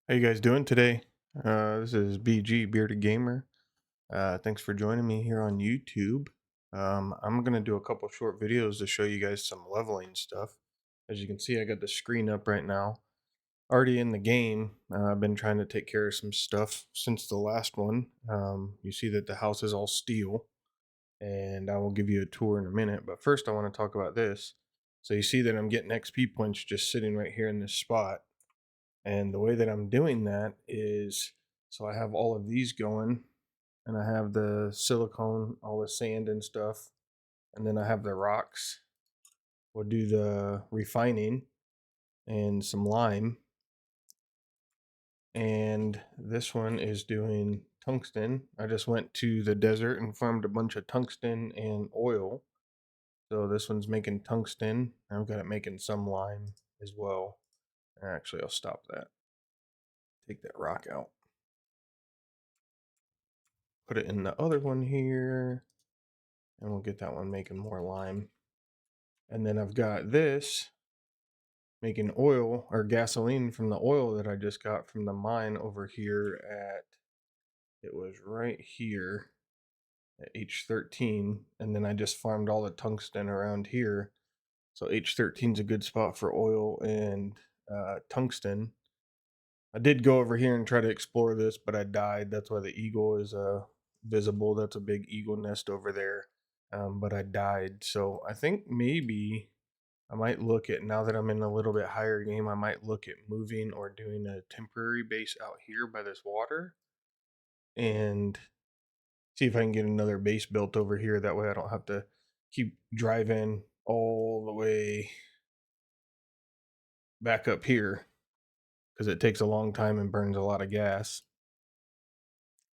How you guys doing today? This is BG Bearded Gamer. Thanks for joining me here on YouTube. I'm gonna do a couple short videos to show you guys some leveling stuff. As you can see, I got the screen up right now. Already in the game. I've been trying to take care of some stuff since the last one. You see that the house is all steel, and I will give you a tour in a minute. But first, I want to talk about this. So you see that I'm getting XP points just sitting right here in this spot. And the way that I'm doing that is, so I have all of these going, and I have the silicone, all the sand and stuff, and then I have the rocks. We'll do the refining and some lime. And this one is doing tungsten. I just went to the desert and farmed a bunch of tungsten and oil. So this one's making tungsten. I've got it making some lime as well. Actually, I'll stop that. Take that rock out. Put it in the other one here, and we'll get that one making more lime. And then I've got this making oil or gasoline from the oil that I just got from the mine over here at, it was right here at H13. And then I just farmed all the tungsten around here. So H13 is a good spot for oil and tungsten. I did go over here and try to explore this, but I died. That's why the eagle is visible. That's a big eagle nest over there. But I died. So I think maybe I might look at, now that I'm in a little bit higher game, I might look at moving or doing a temporary base out here by this water and see if I can get another base built over here. That way I don't have to keep driving all the way back up here because it takes a long time and burns a lot of gas.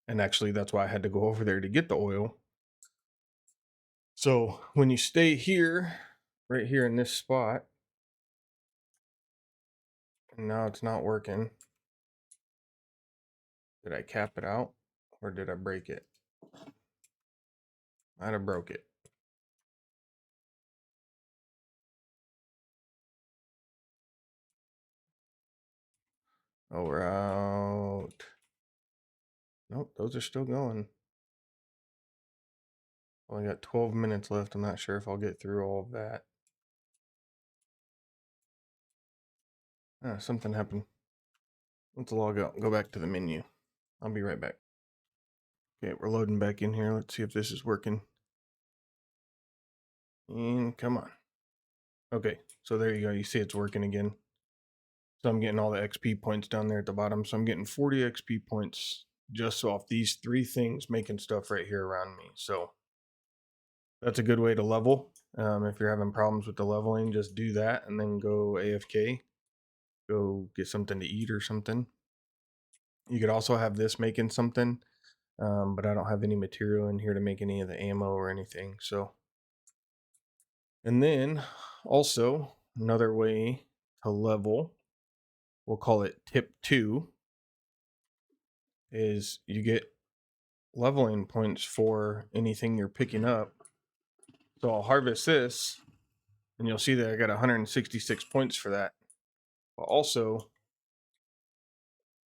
And actually, that's why I had to go over there to get the oil. So when you stay here, right here in this spot, and now it's not working. Did I cap it out or did I break it? Might have broke it. Oh, we're out. Nope, those are still going. Only got 12 minutes left. I'm not sure if I'll get through all of that. Something happened. Let's log out and go back to the menu. I'll be right back. Okay, we're loading back in here. Let's see if this is working. And come on. Okay, so there you go. You see it's working again. So I'm getting all the XP points down there at the bottom. So I'm getting 40 XP points just off these three things making stuff right here around me. So that's a good way to level. If you're having problems with the leveling, just do that and then go AFK. Go get something to eat or something. You could also have this making something, but I don't have any material in here to make any of the ammo or anything. So, and then also another way to level, we'll call it tip 2, is you get leveling points for anything you're picking up. So I'll harvest this, and you'll see that I got 166 points for that. But also,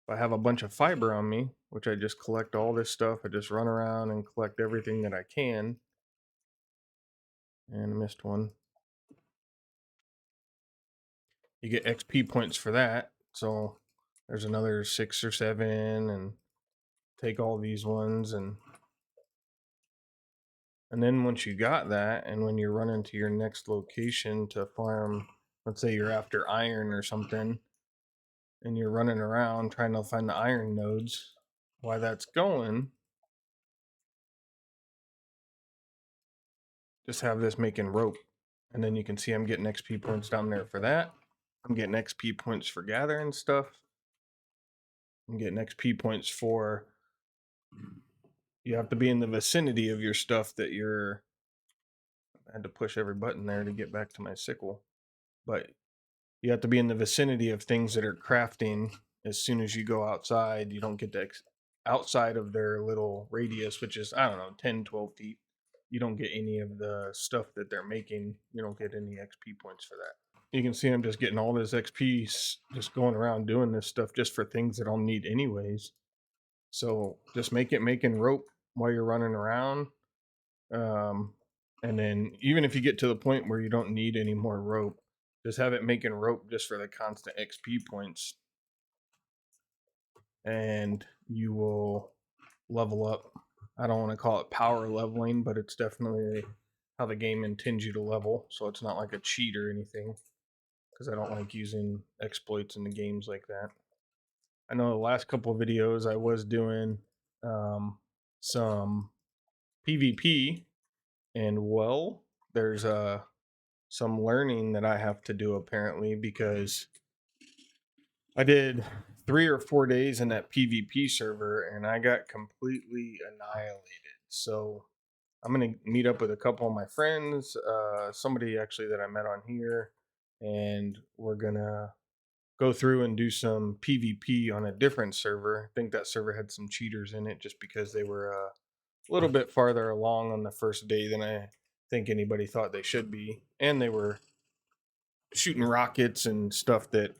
if I have a bunch of fiber on me, which I just collect all this stuff, I just run around and collect everything that I can. And I missed one. You get XP points for that. So there's another 6 or 7, and take all these ones, and then once you got that, and when you're running to your next location to farm, let's say you're after iron or something, and you're running around trying to find the iron nodes, while that's going, just have this making rope. And then you can see I'm getting XP points down there for that. I'm getting XP points for gathering stuff. I'm getting XP points for, you have to be in the vicinity of your stuff that you're, I had to push every button there to get back to my sickle. But you have to be in the vicinity of things that are crafting. As soon as you go outside, you don't get to outside of their little radius, which is, I don't know, 10, 12 feet. You don't get any of the stuff that they're making. You don't get any XP points for that. you can see I'm just getting all this XP just going around doing this stuff just for things that I'll need anyways. So just make it making rope while you're running around. And then even if you get to the point where you don't need any more rope, just have it making rope just for the constant XP points. And you will level up. I don't want to call it power leveling, but it's definitely how the game intends you to level. So it's not like a cheat or anything, because I don't like using exploits in the games like that. I know the last couple of videos I was doing some PvP, and well, there's some learning that I have to do apparently, because I did 3 or 4 days in that PvP server and I got completely annihilated. So I'm gonna meet up with a couple of my friends, somebody actually that I met on here, and we're gonna go through and do some PvP on a different server. I think that server had some cheaters in it just because they were a little bit farther along on the first day than I think anybody thought they should be, and they were shooting rockets and stuff that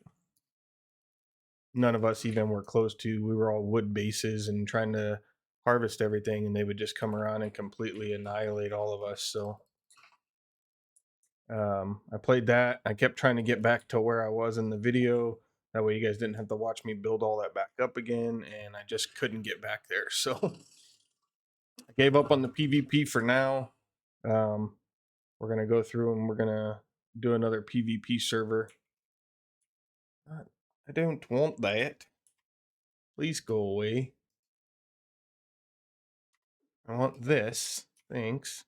none of us even were close to. We were all wood bases and trying to harvest everything, and they would just come around and completely annihilate all of us. So I played that. I kept trying to get back to where I was in the video. That way you guys didn't have to watch me build all that back up again, and I just couldn't get back there. So I gave up on the PvP for now. We're going to go through and we're going to do another PvP server. I don't want that. Please go away. I want this. Thanks.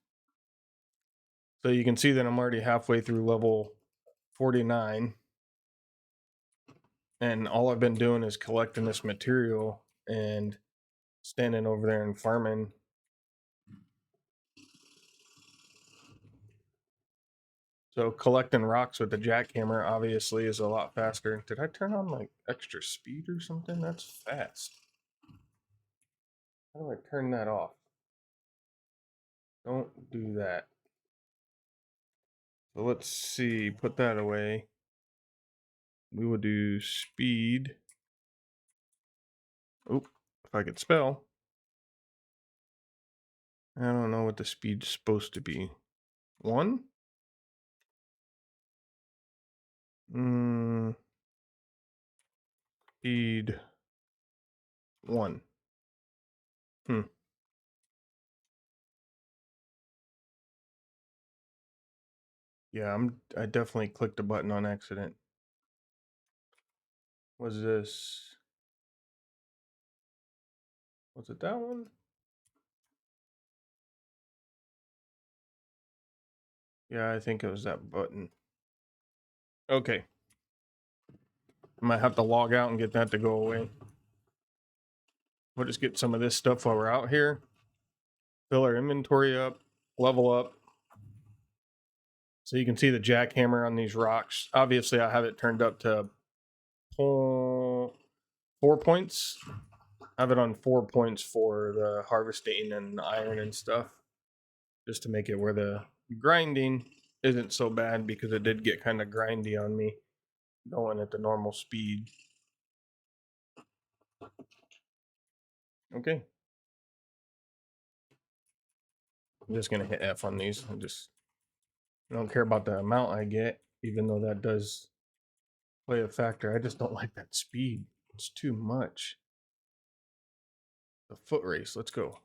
So you can see that I'm already halfway through level 49. And all I've been doing is collecting this material and standing over there and farming. So collecting rocks with the jackhammer obviously is a lot faster. Did I turn on like extra speed or something? That's fast. How do I turn that off? Don't do that. So let's see, put that away. We will do speed. Oh, if I could spell. I don't know what the speed's supposed to be. 1? Speed 1. Yeah, I definitely clicked a button on accident. Was this? Was it that one? Yeah, I think it was that button. Okay. I might have to log out and get that to go away. We'll just get some of this stuff while we're out here. Fill our inventory up, level up. So you can see the jackhammer on these rocks. Obviously, I have it turned up to 4 points. I have it on 4 points for the harvesting and iron and stuff, just to make it where the grinding isn't so bad, because it did get kind of grindy on me going at the normal speed. Okay. I'm just going to hit F on these. I don't care about the amount I get, even though that does play a factor. I just don't like that speed. It's too much. The foot race. Let's go.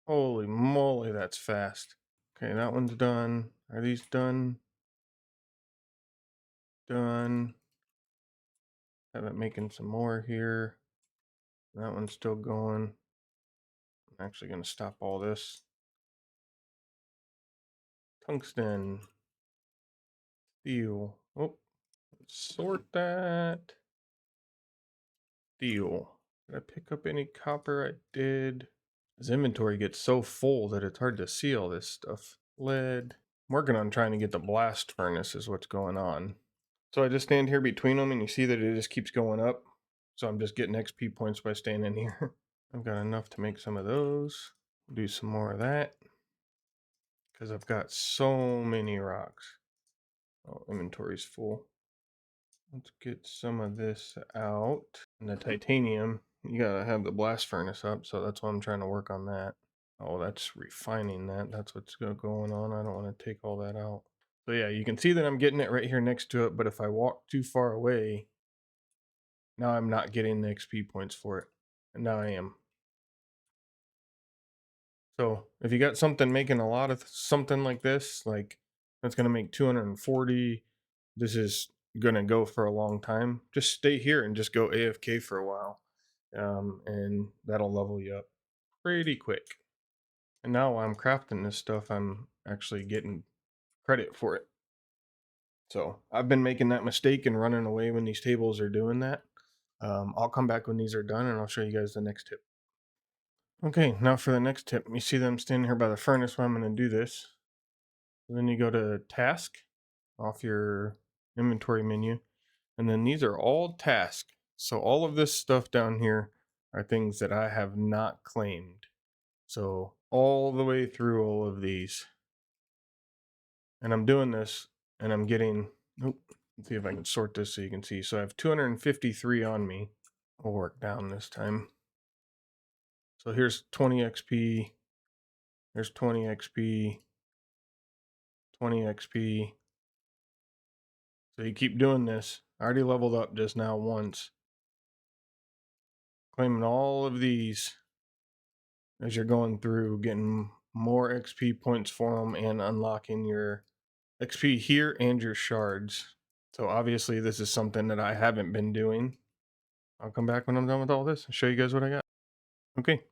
Holy moly, that's fast. Okay, that one's done. Are these done? Done. Have it making some more here. That one's still going. I'm actually going to stop all this. Tungsten. Steel. Oh, sort that. Steel. Did I pick up any copper? I did. His inventory gets so full that it's hard to see all this stuff. Lead. I'm working on trying to get the blast furnace is what's going on. So I just stand here between them and you see that it just keeps going up. So I'm just getting XP points by standing here. I've got enough to make some of those. Do some more of that, because I've got so many rocks. Oh, inventory's full. Let's get some of this out. And the titanium, you gotta have the blast furnace up, so that's why I'm trying to work on that. Oh, that's refining that. That's what's going on. I don't want to take all that out. So yeah, you can see that I'm getting it right here next to it, but if I walk too far away, now I'm not getting the XP points for it. And now I am. So if you got something making a lot of something like this, like that's going to make 240, this is going to go for a long time, just stay here and just go AFK for a while. And that'll level you up pretty quick. And now while I'm crafting this stuff, I'm actually getting credit for it. So I've been making that mistake and running away when these tables are doing that. I'll come back when these are done and I'll show you guys the next tip. Okay, now for the next tip. You see them standing here by the furnace when I'm going to do this. And then you go to task off your inventory menu. And then these are all tasks. So all of this stuff down here are things that I have not claimed. So all the way through all of these. And I'm doing this and I'm getting, let's see if I can sort this so you can see. So I have 253 on me. I'll work down this time. So here's 20 XP. There's 20 XP. 20 XP. So you keep doing this. I already leveled up just now once. Claiming all of these as you're going through, getting more XP points for them and unlocking your XP here and your shards. So obviously this is something that I haven't been doing. I'll come back when I'm done with all this and show you guys what I got. Okay,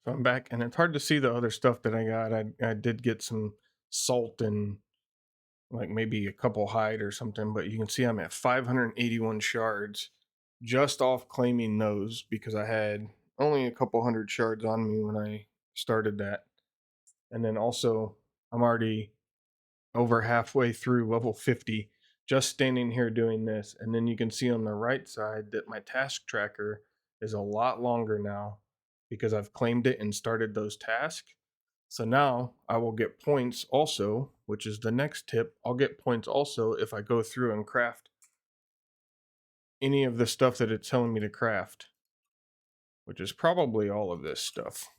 so I'm back and it's hard to see the other stuff that I got. I did get some salt and like maybe a couple hide or something, but you can see I'm at 581 shards just off claiming those because I had only a couple hundred shards on me when I started that. And then also I'm already over halfway through level 50 just standing here doing this. And then you can see on the right side that my task tracker is a lot longer now because I've claimed it and started those tasks. So now I will get points also, which is the next tip. I'll get points also if I go through and craft any of the stuff that it's telling me to craft, which is probably all of this stuff.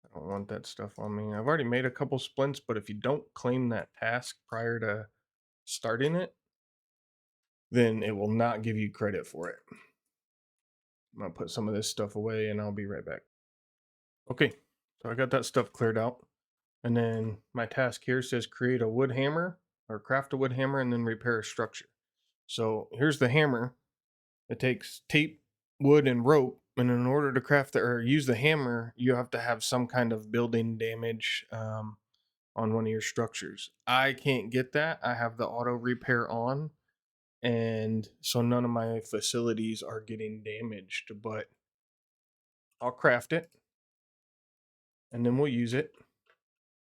I don't want that stuff on me. I've already made a couple splints, but if you don't claim that task prior to starting it, then it will not give you credit for it. I'm going to put some of this stuff away and I'll be right back. Okay, so I got that stuff cleared out. And then my task here says create a wood hammer or craft a wood hammer and then repair a structure. So here's the hammer. It takes tape, wood, and rope. And in order to craft or use the hammer, you have to have some kind of building damage on one of your structures. I can't get that. I have the auto repair on. And so none of my facilities are getting damaged, but I'll craft it and then we'll use it.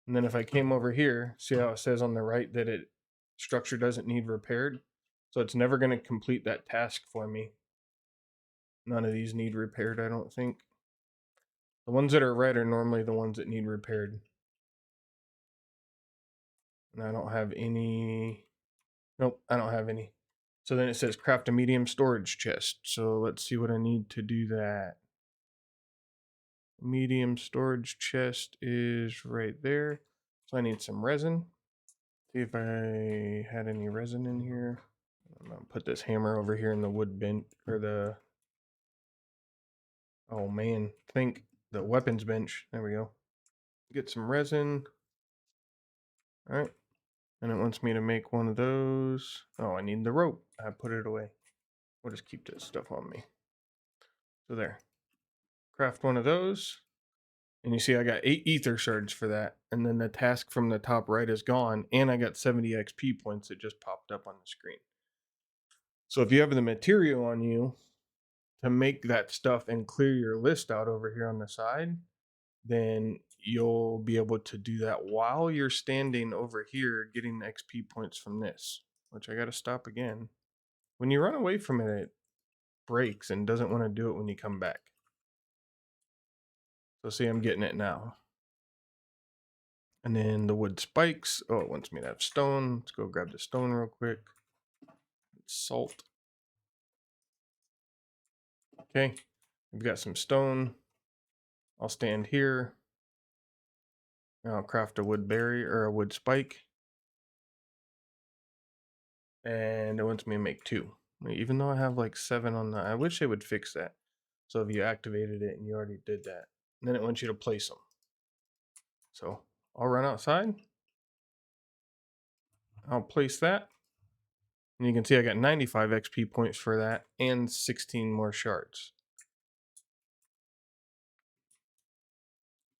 And then if I came over here, see how it says on the right that it structure doesn't need repaired. So it's never going to complete that task for me. None of these need repaired, I don't think. The ones that are red are normally the ones that need repaired. And I don't have any. Nope, I don't have any. So then it says craft a medium storage chest. So let's see what I need to do that. Medium storage chest is right there. So I need some resin. See if I had any resin in here. I'm gonna put this hammer over here in the wood bench or the, oh man, think the weapons bench. There we go. Get some resin. All right. And it wants me to make one of those. Oh, I need the rope. I put it away. We'll just keep this stuff on me. So there. Craft one of those. And you see I got 8 ether shards for that. And then the task from the top right is gone. And I got 70 XP points that just popped up on the screen. So if you have the material on you to make that stuff and clear your list out over here on the side, then you'll be able to do that while you're standing over here getting the XP points from this, which I got to stop again. When you run away from it, it breaks and doesn't want to do it when you come back. So see, I'm getting it now. And then the wood spikes. Oh, it wants me to have stone. Let's go grab the stone real quick. Salt. Okay, we've got some stone. I'll stand here. And I'll craft a wood berry or a wood spike. And it wants me to make 2. Even though I have like 7 on that, I wish they would fix that. So if you activated it and you already did that, then it wants you to place them. So I'll run outside. I'll place that. And you can see I got 95 XP points for that and 16 more shards.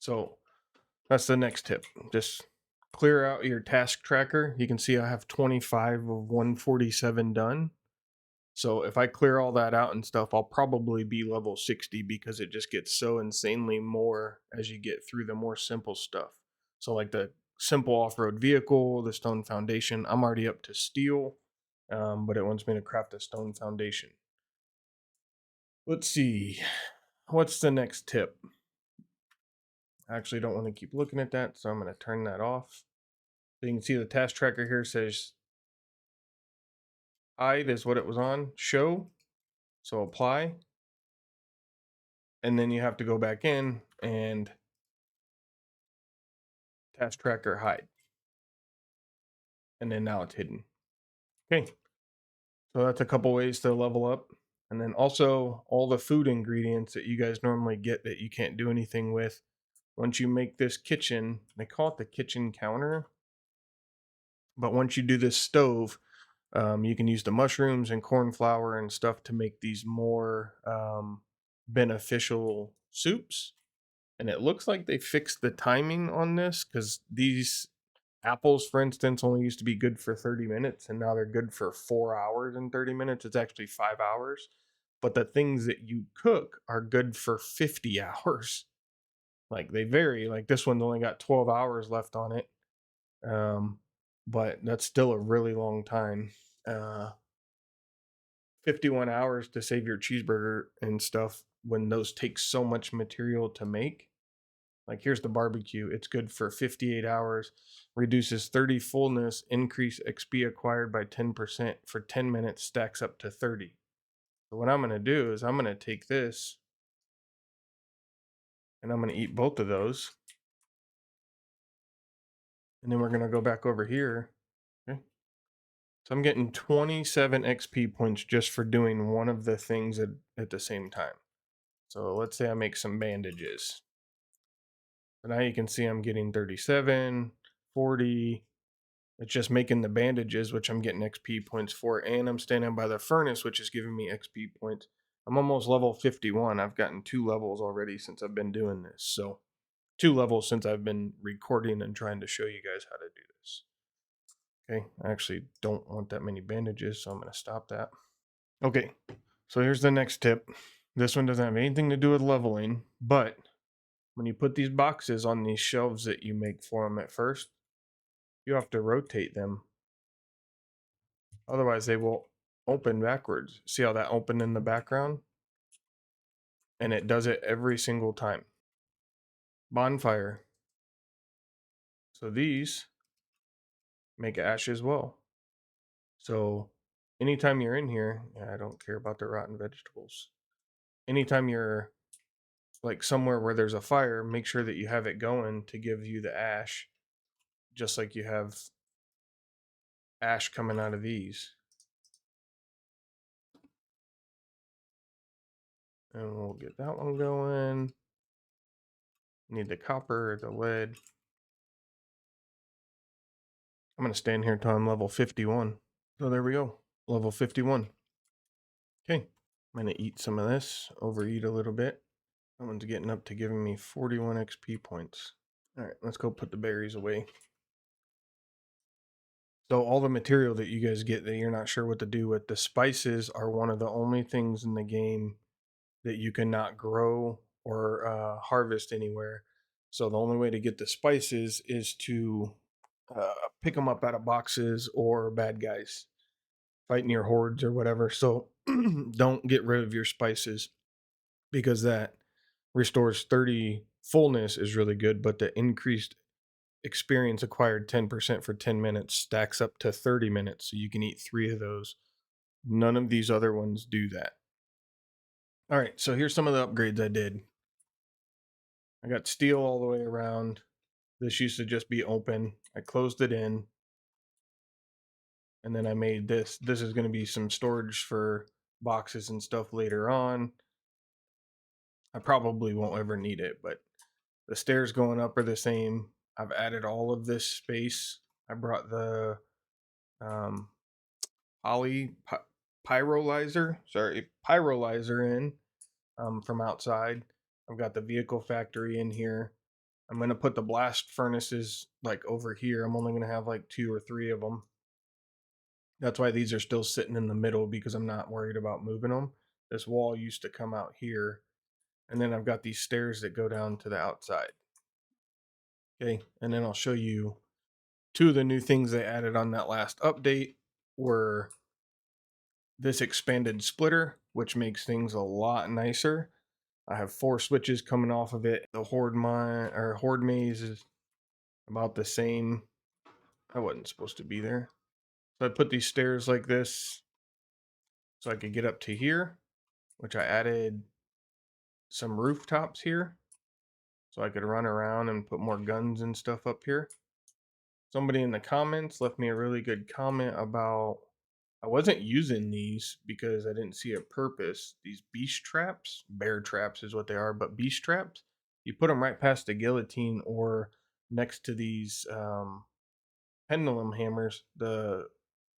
So that's the next tip. Just clear out your task tracker. You can see I have 25 of 147 done. So if I clear all that out and stuff, I'll probably be level 60 because it just gets so insanely more as you get through the more simple stuff. So like the simple off-road vehicle, the stone foundation, I'm already up to steel, but it wants me to craft a stone foundation. Let's see. What's the next tip? I actually don't want to keep looking at that, so I'm going to turn that off. So you can see the task tracker here says hide is what it was on, show, so apply. And then you have to go back in and task tracker hide. And then now it's hidden. Okay. So that's a couple ways to level up. And then also all the food ingredients that you guys normally get that you can't do anything with. Once you make this kitchen, they call it the kitchen counter. But once you do this stove, you can use the mushrooms and corn flour and stuff to make these more beneficial soups. And it looks like they fixed the timing on this because these apples, for instance, only used to be good for 30 minutes and now they're good for 4 hours and 30 minutes. It's actually 5 hours. But the things that you cook are good for 50 hours. Like they vary. Like this one's only got 12 hours left on it. But that's still a really long time. 51 hours to save your cheeseburger and stuff when those take so much material to make. Like here's the barbecue. It's good for 58 hours, reduces 30 fullness, increase XP acquired by 10% for 10 minutes, stacks up to 30. So what I'm going to do is I'm going to take this and I'm going to eat both of those. And then we're going to go back over here. Okay. So I'm getting 27 XP points just for doing one of the things at the same time. So let's say I make some bandages. So now you can see I'm getting 37, 40. It's just making the bandages, which I'm getting XP points for, and I'm standing by the furnace, which is giving me XP points. I'm almost level 51. I've gotten 2 levels already since I've been doing this. So 2 levels since I've been recording and trying to show you guys how to do this. Okay, I actually don't want that many bandages, so I'm going to stop that. Okay, so here's the next tip. This one doesn't have anything to do with leveling, but when you put these boxes on these shelves that you make for them at first, you have to rotate them. Otherwise, they will open backwards. See how that opened in the background? And it does it every single time. Bonfire. So these make ash as well. So anytime you're in here, I don't care about the rotten vegetables. Anytime you're like somewhere where there's a fire, make sure that you have it going to give you the ash, just like you have ash coming out of these. And we'll get that one going. Need the copper, the lead. I'm going to stand here until I'm level 51. So there we go. Level 51. Okay. I'm going to eat some of this. Overeat a little bit. That one's getting up to giving me 41 XP points. All right, let's go put the berries away. So all the material that you guys get that you're not sure what to do with, the spices are one of the only things in the game that you cannot grow or harvest anywhere. So the only way to get the spices is to pick them up out of boxes or bad guys fighting your hordes or whatever. So don't get rid of your spices because that restores 30 fullness is really good, but the increased experience acquired 10% for 10 minutes stacks up to 30 minutes, so you can eat 3 of those. None of these other ones do that. All right, so here's some of the upgrades I did. I got steel all the way around. This used to just be open. I closed it in. And then I made this. This is going to be some storage for boxes and stuff later on. I probably won't ever need it, but the stairs going up are the same. I've added all of this space. I brought the um, pyrolyzer in from outside. I've got the vehicle factory in here. I'm going to put the blast furnaces like over here. I'm only going to have like 2 or 3 of them. That's why these are still sitting in the middle, because I'm not worried about moving them. This wall used to come out here. And then I've got these stairs that go down to the outside. Okay, and then I'll show you 2 of the new things they added on that last update were this expanded splitter, which makes things a lot nicer. I have 4 switches coming off of it. The horde maze is about the same. I wasn't supposed to be there. So I put these stairs like this so I could get up to here, which I added some rooftops here so I could run around and put more guns and stuff up here. Somebody in the comments left me a really good comment about I wasn't using these because I didn't see a purpose. These beast traps, bear traps is what they are, but beast traps, you put them right past the guillotine or next to these pendulum hammers, the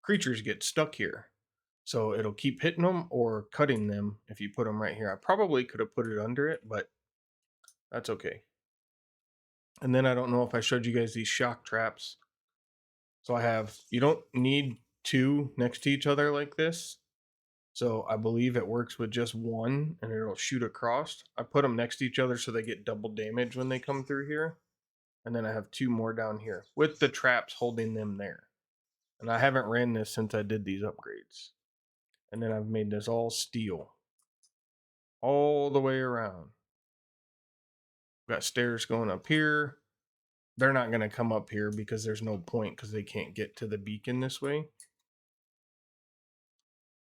creatures get stuck here. So it'll keep hitting them or cutting them if you put them right here. I probably could have put it under it, but that's okay. And then I don't know if I showed you guys these shock traps. So I have, you don't need 2 next to each other like this. So I believe it works with just 1 and it'll shoot across. I put them next to each other so they get double damage when they come through here. And then I have 2 more down here with the traps holding them there. And I haven't ran this since I did these upgrades. And then I've made this all steel all the way around. Got stairs going up here. They're not going to come up here because there's no point because they can't get to the beacon this way.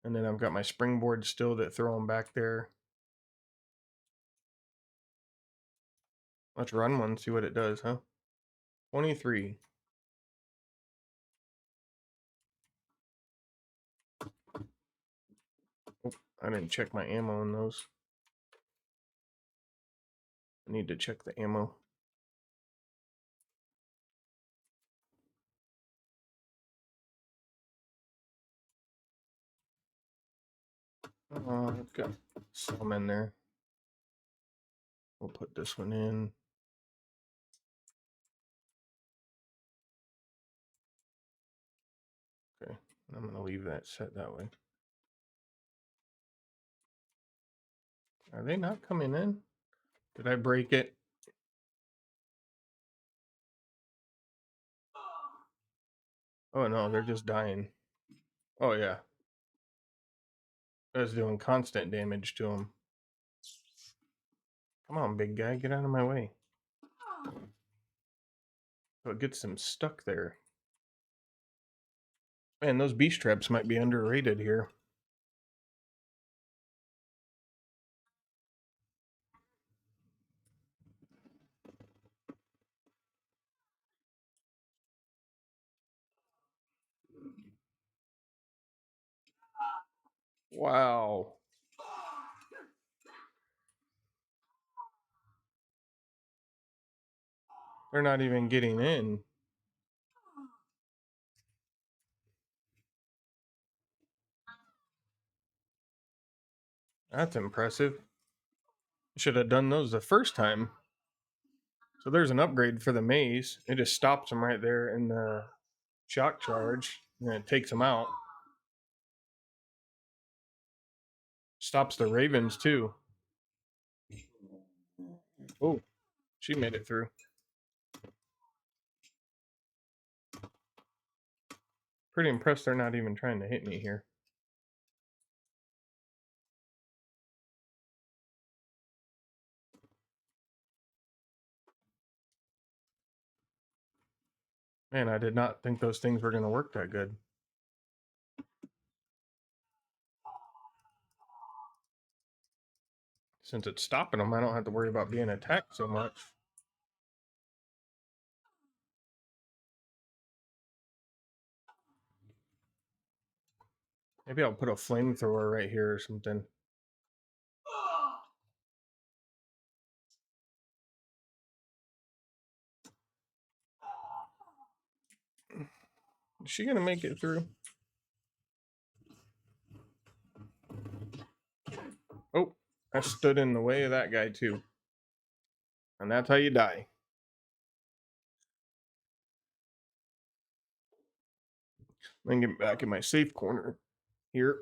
And then I've got my springboard still that throw them back there. Let's run one, see what it does, huh? 23. Oh, I didn't check my ammo in those. I need to check the ammo. I've got some in there. We'll put this one in. Okay, I'm going to leave that set that way. Are they not coming in? Did I break it? Oh no, they're just dying. Oh yeah. I was doing constant damage to them. Come on, big guy, get out of my way. So it gets them stuck there. Man, those beast traps might be underrated here. Wow. They're not even getting in. That's impressive. Should have done those the first time. So there's an upgrade for the maze. It just stops them right there in the shock charge, and it takes them out. Stops the ravens too. Oh, she made it through. Pretty impressed they're not even trying to hit me here. Man, I did not think those things were going to work that good. Since it's stopping them, I don't have to worry about being attacked so much. Maybe I'll put a flamethrower right here or something. Is she going to make it through? Oh, I stood in the way of that guy too. And that's how you die. Then get back in my safe corner here.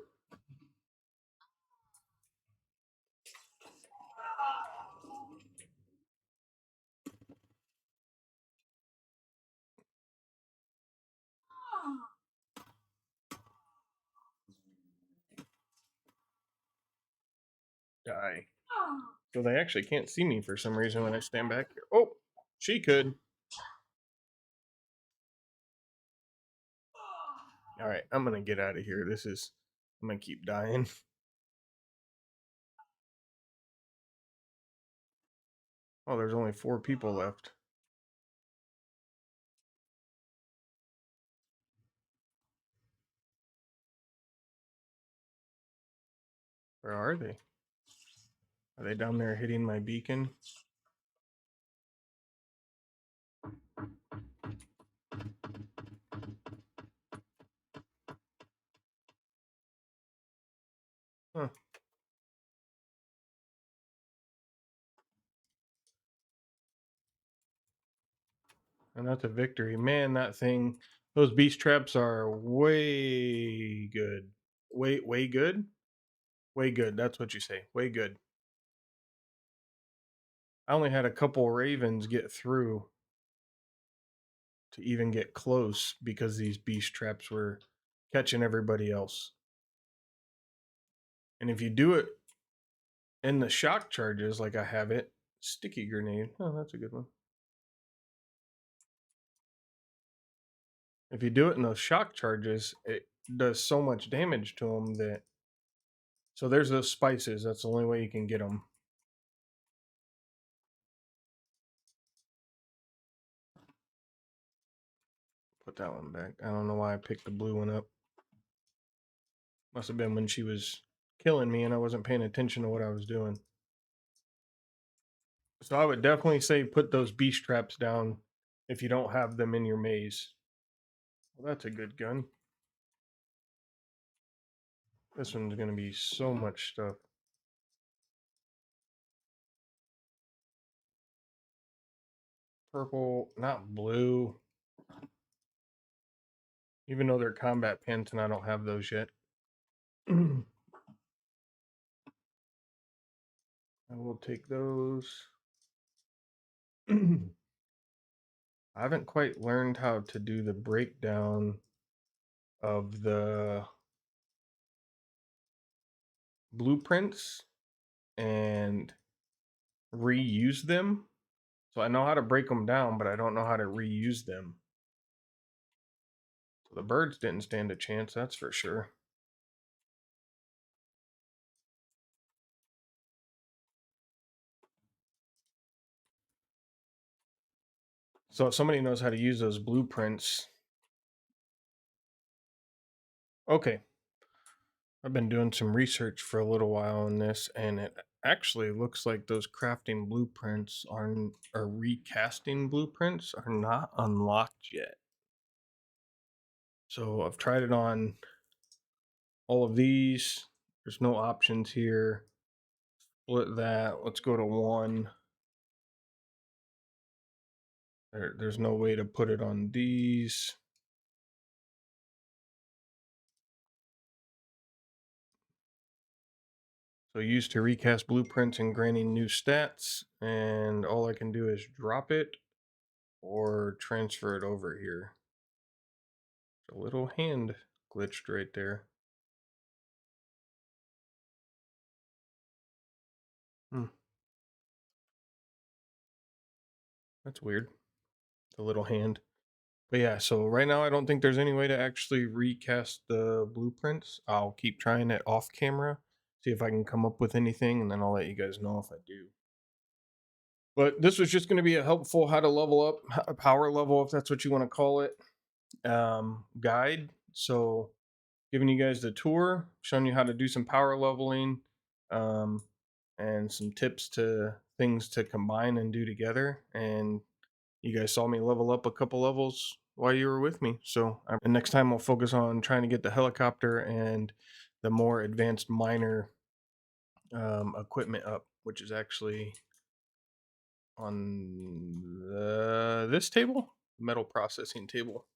Die. So they actually can't see me for some reason when I stand back here. Oh, she could. All right, I'm gonna get out of here. I'm gonna keep dying. Oh, there's only 4 people left. Where are they? Are they down there hitting my beacon? Huh. And that's a victory. Man, that thing, those beast traps are way good. Way good? Way good. That's what you say. Way good. I only had a couple ravens get through to even get close because these beast traps were catching everybody else. And if you do it in the shock charges, like I have it, sticky grenade. Oh, that's a good one. If you do it in those shock charges, it does so much damage to them that. So there's those spices. That's the only way you can get them. Put that one back. I don't know why I picked the blue one up. Must have been when she was killing me and I wasn't paying attention to what I was doing. So I would definitely say put those beast traps down if you don't have them in your maze. Well, that's a good gun. This one's going to be so much stuff. Purple, not blue. Even though they're combat pants and I don't have those yet. I will take those. I haven't quite learned how to do the breakdown of the blueprints and reuse them. So I know how to break them down, but I don't know how to reuse them. So the birds didn't stand a chance, that's for sure. So if somebody knows how to use those blueprints. Okay. I've been doing some research for a little while on this, and it actually looks like those crafting blueprints or recasting blueprints are not unlocked yet. So I've tried it on all of these. There's no options here. Split that. Let's go to 1. There's no way to put it on these. So used to recast blueprints and granting new stats, and all I can do is drop it or transfer it over here. A little hand glitched right there. That's weird. The little hand But yeah, so right now I don't think there's any way to actually recast the blueprints. I'll keep trying it off camera, see if I can come up with anything, and then I'll let you guys know if I do. But this was just going to be a helpful how to level up, a power level, if that's what you want to call it, guide. So giving you guys the tour, showing you how to do some power leveling, um, and some tips to things to combine and do together. And you guys saw me level up a couple levels while you were with me. So and next time I'll focus on trying to get the helicopter and the more advanced miner equipment up, which is actually on this table, metal processing table.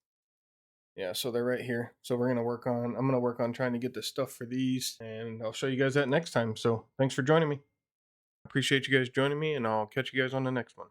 Yeah, so they're right here. So I'm gonna work on trying to get the stuff for these, and I'll show you guys that next time. So thanks for joining me. Appreciate you guys joining me, and I'll catch you guys on the next one.